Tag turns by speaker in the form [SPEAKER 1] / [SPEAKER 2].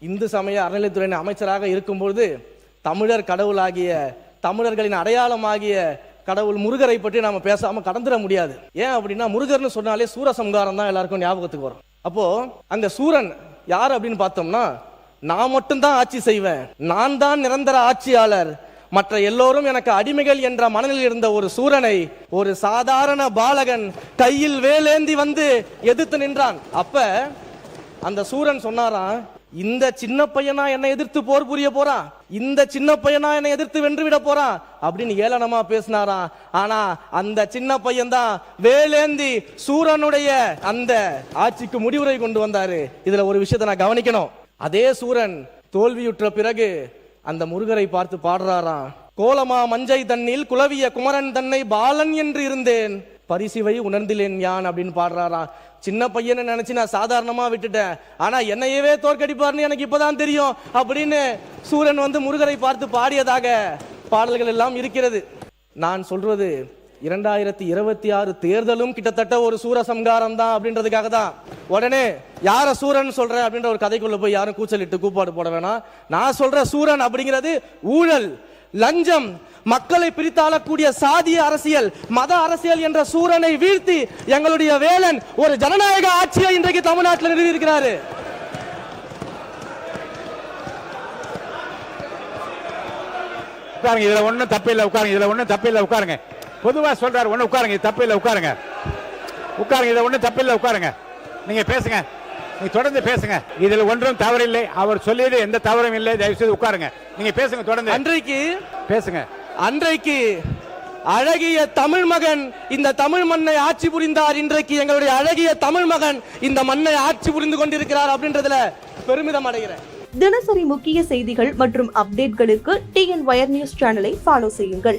[SPEAKER 1] இந்து சமய அறநிலைத்துறை அமைச்சராக இருக்கும்போது தமிழர் கடவுளாகிய தமிழர்களின் அடையாளமாகிய கடவுள் முருகரை பற்றி நாம பேசாம கடந்துட முடியாது. ஏன் அப்படின்னா முருகர்னு சொன்னாலே சூரசம்ஹாரம் தான் எல்லாருக்கும் ஞாபகத்துக்கு வரும். அப்போ அங்க சூரன் யார் அப்படின்னு பார்த்தோம்னா, நான் மட்டும்தான் ஆட்சி செய்வேன், நான் தான் நிரந்தர ஆட்சியாளர், மற்ற எல்லோரும் எனக்கு அடிமைகள் என்ற மனநிலையில் இருந்த ஒரு சூரனை ஒரு சாதாரண பாலகன் கையில் வேலேந்தி வந்து எதிர்த்து நின்றான். அப்ப அந்த சூரன் சொன்னாராம், இந்த சின்ன பையனா என்னை எதிர்த்து போர் புரிய போறான், இந்த சின்ன பையனா என்னை எதிர்த்து வென்று விட போறான் அப்படின்னு ஏளனமா பேசினாராம். ஆனா அந்த சின்ன பையன் தான் வேலேந்தி சூரனுடைய அந்த ஆட்சிக்கு முடிவுரை கொண்டு வந்தாரு. இதுல ஒரு விஷயத்தை நான் கவனிக்கணும். அதே சூரன் தோல்வியுற்ற பிறகு அந்த முருகரை பார்த்து பாடுறாராம், கோலமா மஞ்சை தண்ணில் குலவிய குமரன் தன்னை பாலன் என்று இருந்தேன், பரிசிவை உணர்ந்திலேன் யான் அப்படின்னு பாடுறாராம். சின்ன பையனை நினைச்சு நான் சாதாரணமா விட்டுட்டேன், ஆனா என்னையவே தோற்கடிப்பார்னு எனக்கு இப்பதான் தெரியும் அப்படின்னு சூரன் வந்து முருகரை பார்த்து பாடியதாக பாடல்கள் எல்லாம் இருக்கிறது. நான் சொல்றது 2026 தேர்தலும் கிட்டத்தட்ட ஒரு சூரசம்ஹாரம் தான் அப்படின்றதுக்காக தான். உடனே யார சூரன் சொல்ற அப்படின்ற ஒரு கதைக்குள்ள போய் யாரும் கூச்சலிட்டு கூப்பாடு போட வேணாம். நான் சொல்ற சூரன் அப்படிங்கிறது ஊழல், லஞ்சம், மக்களை பிரித்தாளக்கூடிய சாதிய அரசியல், மத அரசியல் என்ற சூரனை வீழ்த்தி எங்களுடைய வேலன் ஒரு ஜனநாயக ஆட்சியை இன்றைக்கு தமிழ்நாட்டில் நிறுவி இருக்கிறாரு.
[SPEAKER 2] உட்காருங்க, இதுல ஒண்ணும் தப்பில்லை, உட்காருங்க, இதுல ஒண்ணும் தப்பில்லை, உட்காருங்க. பொதுவா சொல்றாரு, ஒண்ணு உட்காருங்க, தப்பில்லை, உட்காருங்க, உட்காருங்க, இதுல ஒண்ணும் தப்பில்லை, உட்காருங்க. நீங்க பேசுங்க, நீங்க தொடர்ந்து பேசுங்க, இதுல ஒன்றும் தவறில்லை, அவர் சொல்லியது எந்த தவறும் இல்லை, தயவு செய்து உட்காருங்க, நீங்க பேசுங்க, தொடர்ந்து
[SPEAKER 1] அன்றைக்கு
[SPEAKER 2] பேசுங்க.
[SPEAKER 1] அன்றைக்கு அழகிய தமிழ் மகன் இந்த தமிழ் மண்ணை ஆட்சி புரிந்தார், இன்றைக்கு எங்களுடைய அழகிய தமிழ் மகன் இந்த மண்ணை ஆட்சி புரிந்து கொண்டிருக்கிறார் அப்படின்றதுல பெருமிதம் அடைகிறேன்.
[SPEAKER 3] தினசரி முக்கிய செய்திகள் மற்றும் அப்டேட்களுக்கு TN Wire News சேனலை ஃபாலோ செய்யுங்கள்.